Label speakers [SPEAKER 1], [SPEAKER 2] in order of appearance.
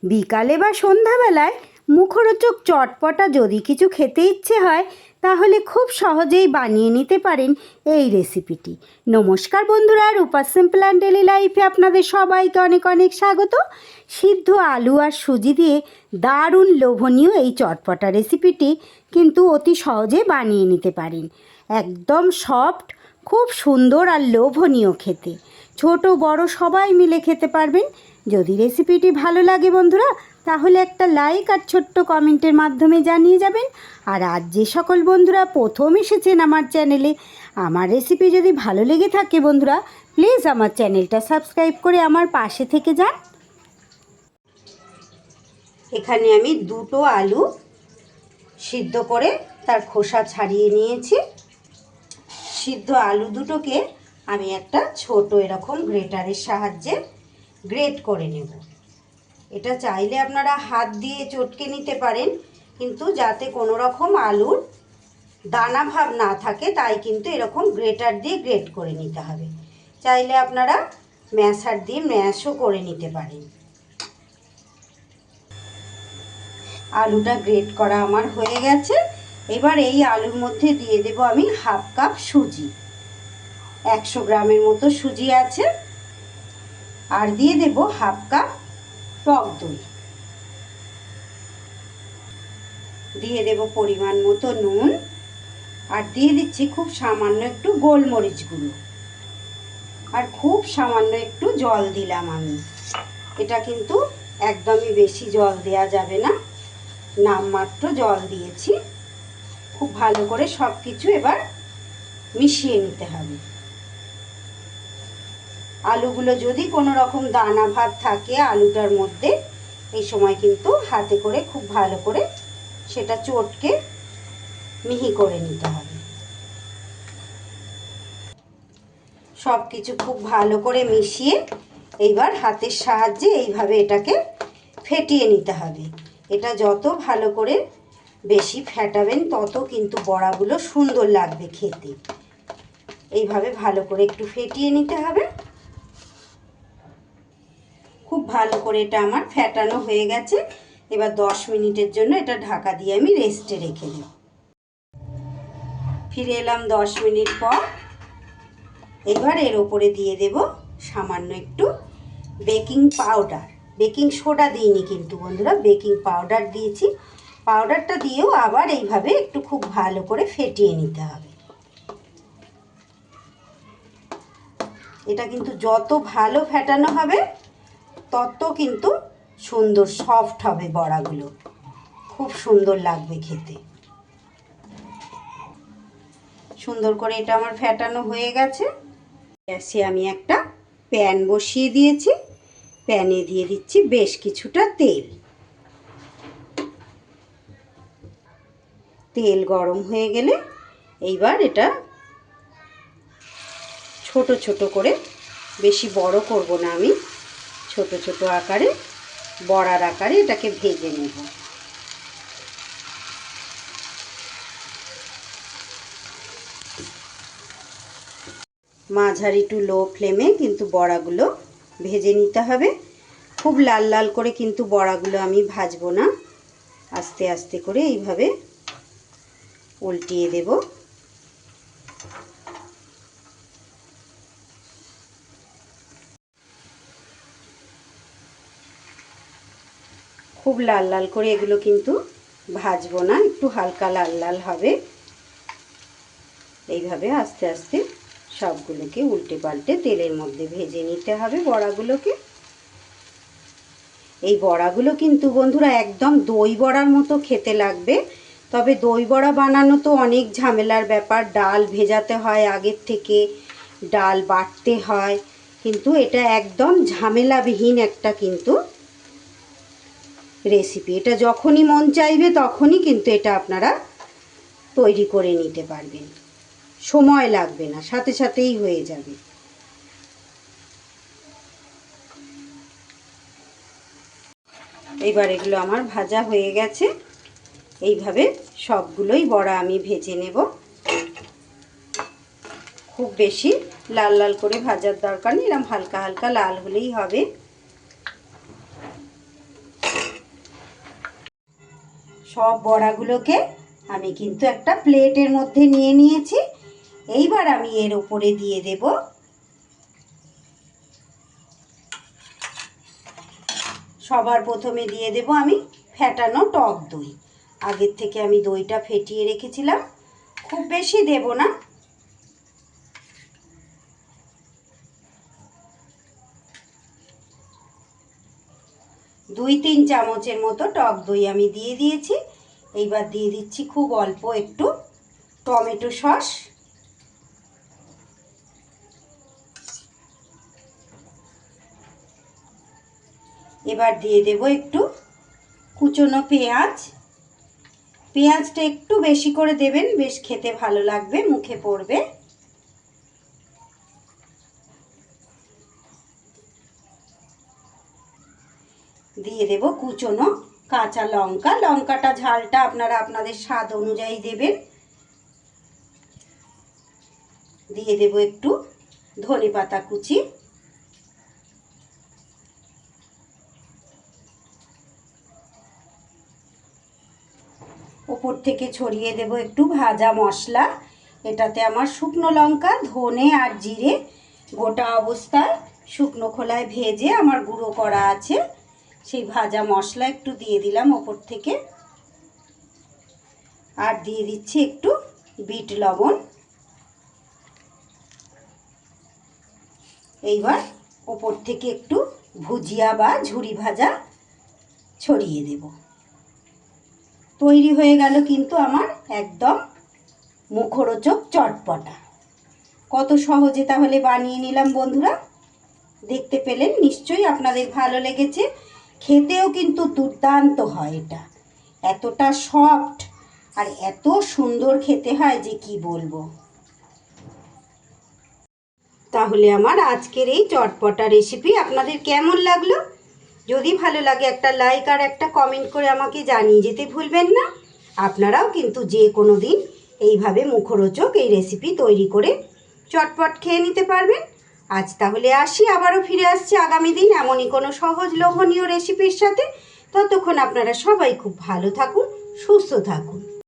[SPEAKER 1] বিকালে বা সন্ধ্যাবেলায় মুখরোচক চটপটা যদি কিছু খেতে ইচ্ছে হয় তাহলে খুব সহজেই বানিয়ে নিতে পারেন এই রেসিপিটি। নমস্কার বন্ধুরা, রূপা সিম্পল অ্যান্ড ডেলি লাইফে আপনাদের সবাইকে অনেক অনেক স্বাগত। সিদ্ধ আলু আর সুজি দিয়ে দারুণ লোভনীয় এই চটপটা রেসিপিটি কিন্তু অতি সহজে বানিয়ে নিতে পারেন। একদম সফট, খুব সুন্দর আর লোভনীয় খেতে। ছোট বড় সবাই মিলে খেতে পারবেন। যদি রেসিপিটি ভালো লাগে বন্ধুরা, তাহলে একটা লাইক আর ছোট্ট কমেন্টের মাধ্যমে জানিয়ে যাবেন। আর আজ যে সকল বন্ধুরা প্রথম এসেছেন আমার চ্যানেলে, আমার রেসিপি যদি ভালো লেগে থাকে বন্ধুরা, প্লিজ আমার চ্যানেলটা সাবস্ক্রাইব করে আমার পাশে থেকে যান। এখানে আমি দুটো আলু সিদ্ধ করে তার খোসা ছাড়িয়ে নিয়েছি। সিদ্ধ আলু দুটোকে আমি একটা ছোট এরকম গ্রেটারের সাহায্যে গ্রেট করে নেব। এটা চাইলে আপনারা হাত দিয়ে চটকে নিতে পারেন, কিন্তু যাতে কোনো রকম আলুর দানা ভাব না থাকে তাই কিন্তু এরকম গ্রেটার দিয়ে গ্রেট করে নিতে হবে। চাইলে আপনারা ম্যাশার দিয়ে ম্যাশও করে নিতে পারেন। আলুটা গ্রেট করা আমার হয়ে গেছে। এবার এই আলুর মধ্যে দিয়ে দেব আমি হাফ কাপ সুজি, 100 গ্রামের মতো সুজি আছে। আর দিয়ে দেব হাফ কাপ টক দই, দিয়ে দেব পরিমাণ মতো নুন, আর দিয়ে দিচ্ছি খুব সামান্য একটু গোলমরিচ গুঁড়ো, আর খুব সামান্য একটু জল দিলাম আমি। এটা কিন্তু একদমই বেশি জল দেওয়া যাবে না, নামমাত্র জল দিয়েছি। খুব ভালো করে সব কিছু এবার মিশিয়ে নিতে হবে। আলুগুলো যদি কোনো রকম দানা ভাব থাকে আলুটার মধ্যে, এই সময় কিন্তু হাতে করে খুব ভালো করে সেটা চটকে মিহি করে নিতে হবে। সব কিছু খুব ভালো করে মিশিয়ে এইবার হাতের সাহায্যে এইভাবে এটাকে ফেটিয়ে নিতে হবে। এটা যত ভালো করে বেশি ফেটাবেন তত কিন্তু বড়াগুলো সুন্দর লাগবে খেতে। এইভাবে ভালো করে একটু ফেটিয়ে নিতে হবে। খুব ভালো করে এটা আমার ফেটানো হয়ে গেছে। এবার 10 মিনিটের জন্য এটা ঢাকা দিয়ে আমি রেস্টে রেখে দেব। ফিরে এলাম 10 মিনিট পর। এবার এর ওপরে দিয়ে দেব সামান্য একটু বেকিং পাউডার। বেকিং সোডা দিইনি কিন্তু বন্ধুরা, বেকিং পাউডার দিয়েছি। পাউডারটা দিয়েও আবার এইভাবে একটু খুব ভালো করে ফেটিয়ে নিতে হবে। এটা কিন্তু যত ভালো ফেটানো হবে তত কিন্তু সুন্দর সফট হবে বড়াগুলো, খুব সুন্দর লাগবে খেতে। সুন্দর করে এটা আমার ফেটানো হয়ে গেছে। গ্যাসে আমি একটা প্যান বসিয়ে দিয়েছি। প্যানে দিয়ে দিচ্ছি বেশ কিছুটা তেল। তেল গরম হয়ে গেলে এইবার এটা ছোট ছোট করে, বেশি বড় করব না আমি, ছোট ছোট আকারে বড়ার আকারে এটাকে ভেজে নেব। মাঝারি টু লো ফ্লেমে কিন্তু বড়াগুলো ভেজে নিতে হবে। খুব লাল লাল করে কিন্তু বড়াগুলো আমি ভাজবো না, আস্তে আস্তে করে এইভাবে উল্টিয়ে দেব। খুব লাল লাল করে এগুলো কিন্তু ভাজবো না, একটু হালকা লাল লাল হবে। এইভাবে আস্তে আস্তে সবগুলোকে উল্টে পাল্টে তেলের মধ্যে ভেজে নিতে হবে বড়াগুলোকে। এই বড়াগুলো কিন্তু বন্ধুরা একদম দই বড়ার মতো খেতে লাগবে। তবে দই বড়া বানানো তো অনেক ঝামেলার ব্যাপার, ডাল ভেজাতে হয় আগের থেকে, ডাল বাটতে হয়, কিন্তু এটা একদম ঝামেলাবিহীন একটা কিন্তু রেসিপি। এটা যখনই মন চাইবে তখনই কিন্তু এটা আপনারা তৈরি করে নিতে পারবেন, সময় লাগবে না, সাথে সাথেই হয়ে যাবে। এইবার এগুলো আমার ভাজা হয়ে গেছে। এইভাবে সবগুলোই বড়া আমি ভেজে নেব। খুব বেশি লাল লাল করে ভাজার দরকার নেই, এরকম হালকা হালকা লাল হলেই হবে। সব বড়াগুলোকে আমি কিন্তু একটা প্লেটের মধ্যে নিয়ে নিয়েছি। এইবার আমি এর উপরে দিয়ে দেব সবার প্রথমে দিয়ে দেব আমি ফেটানো টক দই। আগের থেকে আমি দইটা ফেটিয়ে রেখেছিলাম, খুব বেশি দেব না। দুই তিন চামচের মতো টক দই আমি দিয়ে দিয়েছি। এইবার দিয়ে দিচ্ছি খুব অল্প একটু টমেটো সস। এবার দিয়ে দেব একটু কুচনো পেঁয়াজ। পেঁয়াজটা একটু বেশি করে দেবেন, বেশ খেতে ভালো লাগবে, মুখে পড়বে। দিয়ে দেব কুচনো কাঁচা লঙ্কা। লঙ্কাটা ঝালটা আপনারা আপনাদের স্বাদ অনুযায়ী দেবেন। দিয়ে দেব একটু ধনেপাতা কুচি। ওপর থেকে ছড়িয়ে দেব একটু ভাজা মশলা। এটাতে আমার শুকনো লঙ্কা, ধনে আর জিরে গোটা অবস্থায় শুকনো খোলায় ভেজে আমার গুঁড়ো করা আছে, সেই ভাজা মশলা একটু দিয়ে দিলাম ওপর থেকে। আর দিয়ে দিচ্ছি একটু বিট লবণ। এইবার ওপর থেকে একটু ভুজিয়া বা ঝুরি ভাজা ছড়িয়ে দেব। তৈরি হয়ে গেল কিন্তু আমার একদম মুখরোচক চটপটা। কত সহজে তাহলে বানিয়ে নিলাম বন্ধুরা। দেখতে পেলেন নিশ্চয়ই আপনাদের ভালো লেগেছে। খেতেও কিন্তু দুর্দান্ত হয় এটা, এতটা সফট আর এত সুন্দর খেতে হয় যে কি বলবো। তাহলে আমার আজকের এই চটপটা রেসিপি আপনাদের কেমন লাগলো? যদি ভালো লাগে একটা লাইক আর একটা কমেন্ট করে আমাকে জানিয়ে যেতে ভুলবেন না। আপনারাও কিন্তু যে কোনো দিন এইভাবে মুখরোচক এই রেসিপি তৈরি করে চটপট খেয়ে নিতে পারবেন। আজ তাহলে আসি, আবারও ফিরে আসছি আগামী দিন এমনই কোনো সহজ লোভনীয় রেসিপির সাথে। ততক্ষণ আপনারা সবাই খুব ভালো থাকুন, সুস্থ থাকুন।